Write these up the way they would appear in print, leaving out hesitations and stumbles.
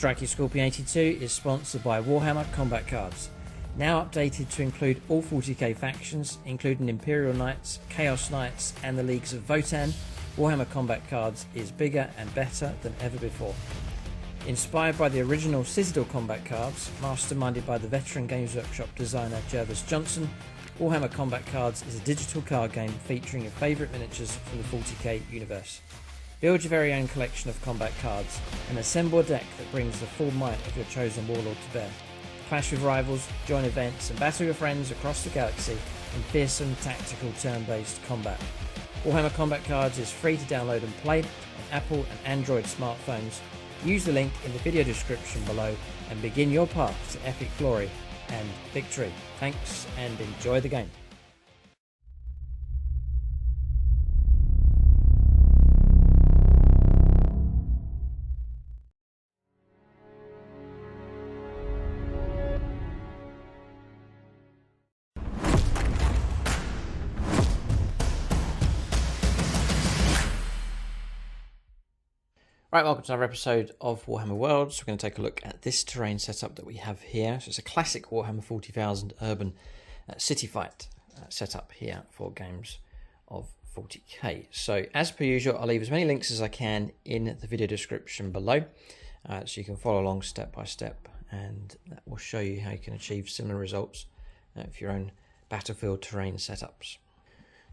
Strikey Scorpion 82 is sponsored by Warhammer Combat Cards. Now updated to include all 40k factions, including Imperial Knights, Chaos Knights and the Leagues of Votan, Warhammer Combat Cards is bigger and better than ever before. Inspired by the original Citadel Combat Cards, masterminded by the veteran Games Workshop designer Jervis Johnson, Warhammer Combat Cards is a digital card game featuring your favourite miniatures from the 40k universe. Build your very own collection of combat cards and assemble a deck that brings the full might of your chosen warlord to bear. Clash with rivals, join events and battle your friends across the galaxy in fearsome tactical turn-based combat. Warhammer Combat Cards is free to download and play on Apple and Android smartphones. Use the link in the video description below and begin your path to epic glory and victory. Thanks and enjoy the game. Right, welcome to another episode of Warhammer Worlds. We're going to take a look at this terrain setup that we have here. So it's a classic Warhammer 40,000 urban city fight setup here for games of 40k. So as per usual, I'll leave as many links as I can in the video description below, so you can follow along step by step, and that will show you how you can achieve similar results for your own battlefield terrain setups.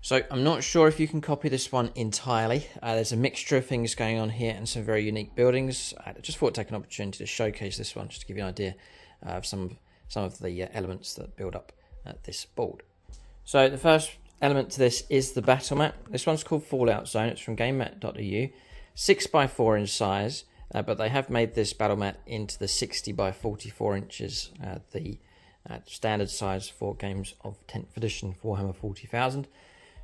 So I'm not sure if you can copy this one entirely. There's a mixture of things going on here and some very unique buildings. I just thought I'd take an opportunity to showcase this one, just to give you an idea of some of the elements that build up this board. So the first element to this is the battle map. This one's called Fallout Zone. It's from GameMat.eu. 6x4 in size, but they have made this battle mat into the 60 by 44 inches, the standard size for games of 10th edition for Warhammer 40,000.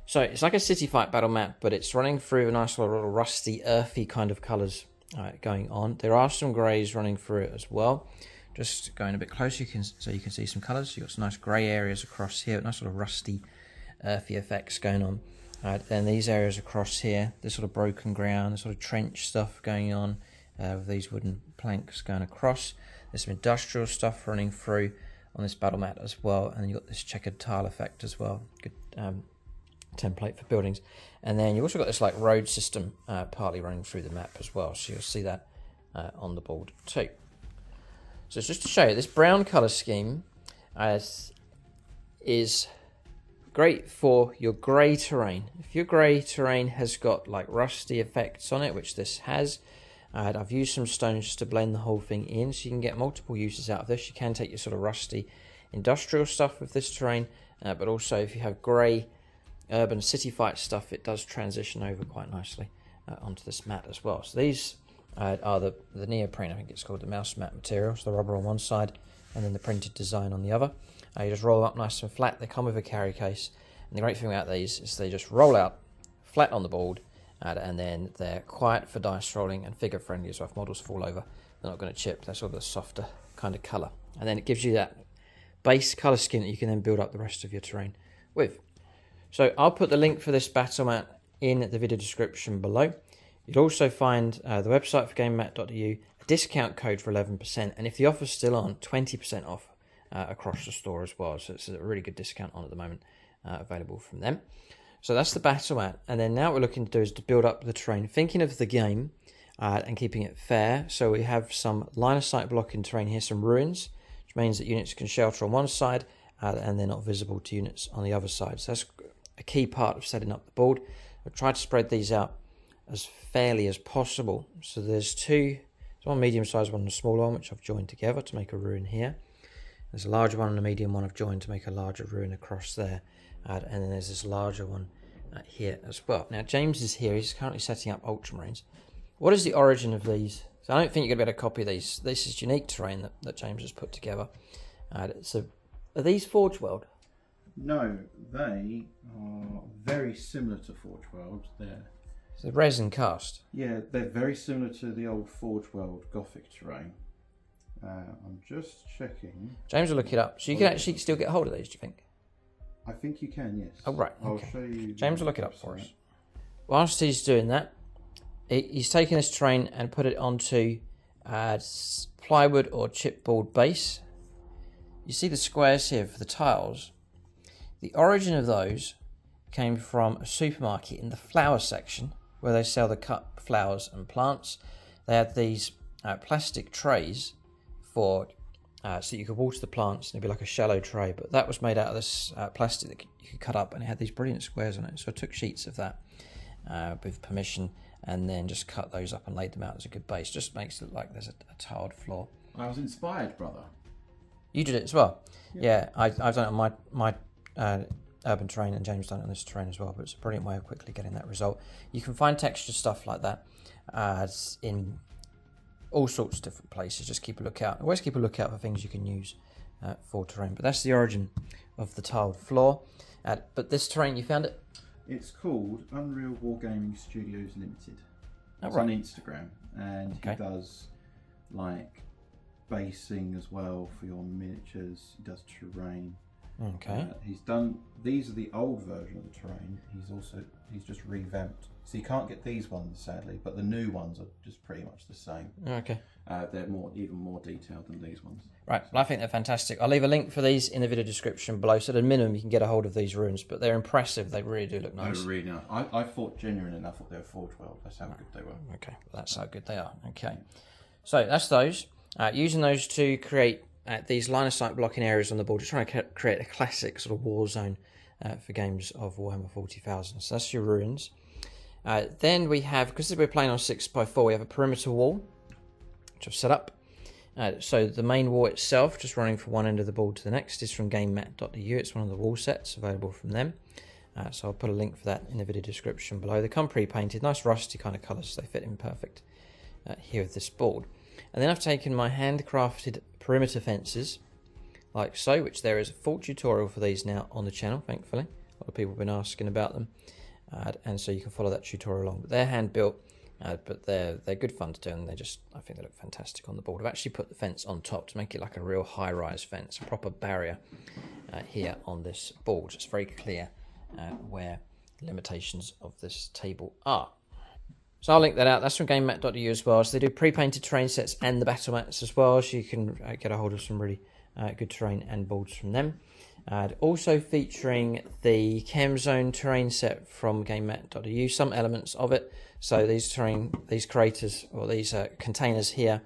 So it's like a city fight battle map, but it's running through a nice little rusty, earthy kind of colours going on. There are some greys running through it as well. Just going a bit closer, so you can see some colours. You've got some nice grey areas across here, nice sort of rusty, earthy effects going on. Then these areas across here, this sort of broken ground, this sort of trench stuff going on with these wooden planks going across. There's some industrial stuff running through on this battle mat as well, and you've got this checkered tile effect as well. Good template for buildings, and then you've also got this like road system partly running through the map as well, so you'll see that on the board too. So it's just to show you, this brown color scheme is great for your grey terrain. If your grey terrain has got like rusty effects on it, which this has, I've used some stones just to blend the whole thing in, so you can get multiple uses out of this. You can take your sort of rusty industrial stuff with this terrain, but also if you have grey urban city fight stuff, it does transition over quite nicely onto this mat as well. So these are the neoprene, I think it's called, the mouse mat material. So the rubber on one side and then the printed design on the other. You just roll them up nice and flat. They come with a carry case, and the great thing about these is they just roll out flat on the board, and then they're quiet for dice rolling and figure friendly, so if models fall over they're not going to chip. They're sort of a softer kind of colour, and then it gives you that base colour scheme that you can then build up the rest of your terrain with. So I'll put the link for this battle mat in the video description below. You'll also find the website for GameMat.eu, a discount code for 11%, and if the offer's still on, 20% off across the store as well. So it's a really good discount on at the moment available from them. So that's the battle mat, and then now what we're looking to do is to build up the terrain, thinking of the game and keeping it fair. So we have some line of sight blocking terrain here, some ruins, which means that units can shelter on one side and they're not visible to units on the other side. So that's a key part of setting up the board. I've tried to spread these out as fairly as possible. So there's one medium-sized one and a smaller one, which I've joined together to make a ruin here. There's a larger one and a medium one I've joined to make a larger ruin across there. And then there's this larger one here as well. Now James is here, he's currently setting up Ultramarines. What is the origin of these? So I don't think you're going to be able to copy these. This is unique terrain that James has put together. So are these Forge World? No, they are very similar to Forge World. It's a resin cast. Yeah, they're very similar to the old Forge World Gothic terrain. I'm just checking. James will look it up. So you can actually still get hold of these, do you think? I think you can, yes. Oh, right. I'll Okay. show you. James will look it up for us. Whilst he's doing that, he's taken this terrain and put it onto plywood or chipboard base. You see the squares here for the tiles. The origin of those came from a supermarket in the flower section where they sell the cut flowers and plants. They had these plastic trays for so you could water the plants, and it'd be like a shallow tray, but that was made out of this plastic that you could cut up, and it had these brilliant squares on it. So I took sheets of that with permission, and then just cut those up and laid them out as a good base. Just makes it look like there's a tiled floor. I was inspired, brother. You did it as well. Yeah, I've done it on my urban terrain, and James done it on this terrain as well. But it's a brilliant way of quickly getting that result. You can find texture stuff like that in all sorts of different places. Just keep a lookout. Always keep a lookout for things you can use for terrain. But that's the origin of the tiled floor. But this terrain, you found it? It's called Unreal Wargaming Studios Limited. It's right. on Instagram, and he does like basing as well for your miniatures. He does terrain. Okay. He's done. These are the old version of the terrain. He's just revamped. So you can't get these ones, sadly, but the new ones are just pretty much the same. Okay. They're even more detailed than these ones. Right, well, I think they're fantastic. I'll leave a link for these in the video description below, so at a minimum you can get a hold of these runes, but they're impressive. They really do look nice. Oh, really nice. I thought genuinely, I thought they were Forge World. That's how good they were. Okay, well, that's how good they are. Okay, so that's those. Using those to create these line of sight blocking areas on the board, just trying to create a classic sort of war zone for games of Warhammer 40,000. So that's your ruins. Then we have, because we're playing on 6x4, we have a perimeter wall, which I've set up. So the main wall itself, just running from one end of the board to the next, is from gamemat.eu. It's one of the wall sets available from them. So I'll put a link for that in the video description below. They come pre-painted, nice rusty kind of colours, so they fit in perfect here with this board. And then I've taken my handcrafted perimeter fences, like so, which there is a full tutorial for these now on the channel, thankfully. A lot of people have been asking about them. And so you can follow that tutorial along. But they're hand built, but they're good fun to do, and I think they look fantastic on the board. I've actually put the fence on top to make it like a real high-rise fence, a proper barrier here on this board. It's very clear where the limitations of this table are. So I'll link that out. That's from gamemat.eu as well. So they do pre-painted terrain sets and the battle mats as well, so you can get a hold of some really good terrain and boards from them. Also featuring the Chem Zone terrain set from gamemat.eu, some elements of it. So these craters, or these containers here,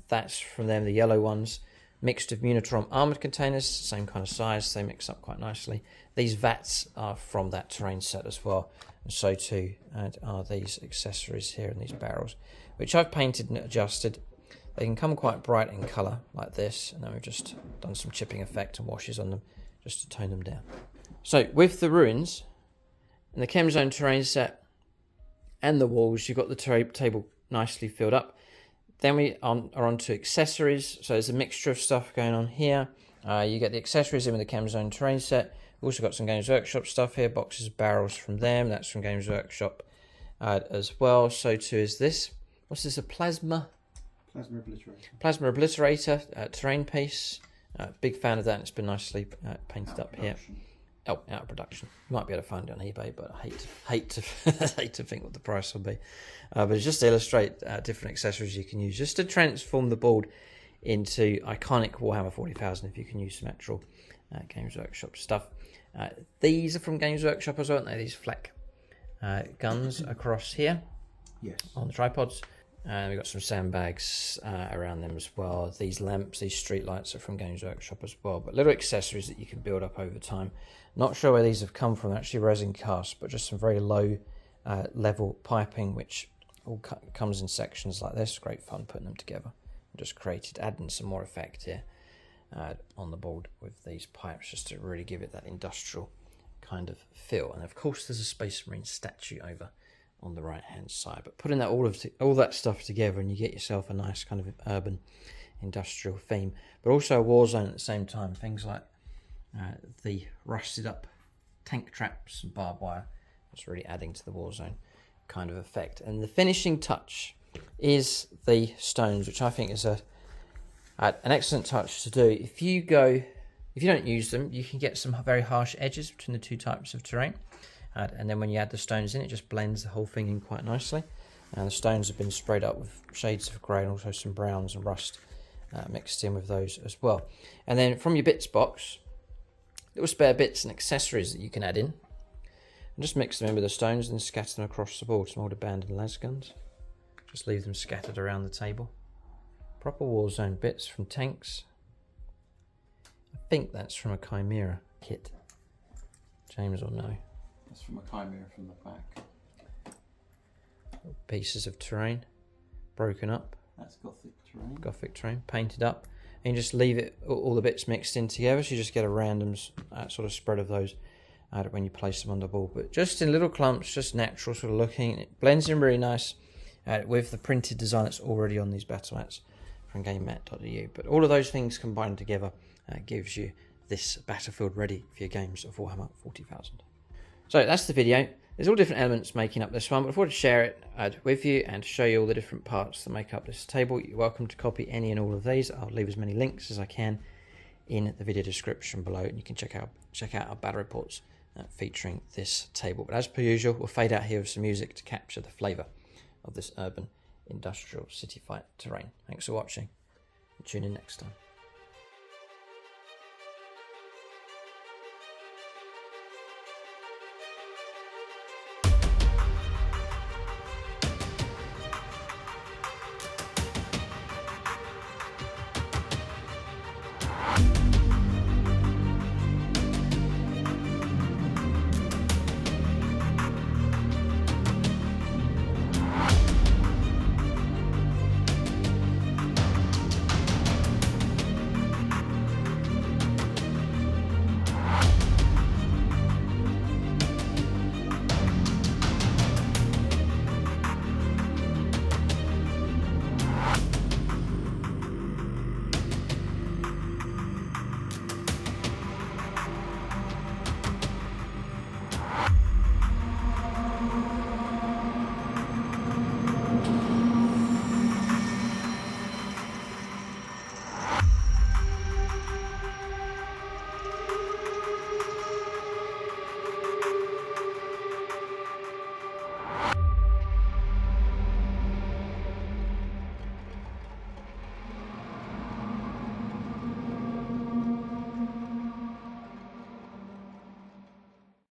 that's from them, the yellow ones, mixed with Munitron armoured containers, same kind of size, they mix up quite nicely. These vats are from that terrain set as well, and so too are these accessories here and these barrels, which I've painted and adjusted. They can come quite bright in colour like this, and then we've just done some chipping effect and washes on them just to tone them down. So with the ruins and the Chem Zone terrain set and the walls, you've got the table nicely filled up. Then we are on to accessories. So there's a mixture of stuff going on here. You get the accessories in with the Chem Zone terrain set. We've also got some Games Workshop stuff here, boxes of barrels from them. That's from Games Workshop as well. So too is this. What's this, a Plasma Obliterator terrain piece. Big fan of that, and it's been nicely painted up here. Oh, out of production. You might be able to find it on eBay, but I hate to think what the price will be. But it's just to illustrate different accessories you can use, just to transform the board into iconic Warhammer 40,000. If you can use some actual Games Workshop stuff. These are from Games Workshop as well, aren't they? These flak guns across here. Yes. On the tripods. And we've got some sandbags around them as well. These lamps, these street lights are from Games Workshop as well. But little accessories that you can build up over time. Not sure where these have come from, actually resin cast, but just some very low level piping, which all comes in sections like this. Great fun putting them together. Just created, adding some more effect here on the board with these pipes, just to really give it that industrial kind of feel. And of course there's a Space Marine statue over on the right hand side, but putting that all that stuff together, and you get yourself a nice kind of urban industrial theme, but also a war zone at the same time. Things like the rusted up tank traps and barbed wire, just really adding to the war zone kind of effect. And the finishing touch is the stones, which I think is an excellent touch to do. If you don't use them, you can get some very harsh edges between the two types of terrain. And then when you add the stones in, it just blends the whole thing in quite nicely. And the stones have been sprayed up with shades of grey and also some browns and rust mixed in with those as well. And then from your bits box, little spare bits and accessories that you can add in. And just mix them in with the stones and scatter them across the board. Some old abandoned las guns. Just leave them scattered around the table. Proper Warzone bits from tanks. I think that's from a Chimera kit. James will know. That's from a Chimera from the back. Pieces of terrain, broken up. That's Gothic terrain. Gothic terrain, painted up. And you just leave it, all the bits mixed in together, so you just get a random sort of spread of those when you place them on the board. But just in little clumps, just natural sort of looking. It blends in really nice with the printed design that's already on these battle mats from GameMat.eu. But all of those things combined together gives you this battlefield ready for your games of Warhammer 40,000. So that's the video. There's all different elements making up this one, but I thought to share it with you and show you all the different parts that make up this table. You're welcome to copy any and all of these. I'll leave as many links as I can in the video description below, and you can check out our battle reports featuring this table. But as per usual, we'll fade out here with some music to capture the flavour of this urban industrial city fight terrain. Thanks for watching, and tune in next time.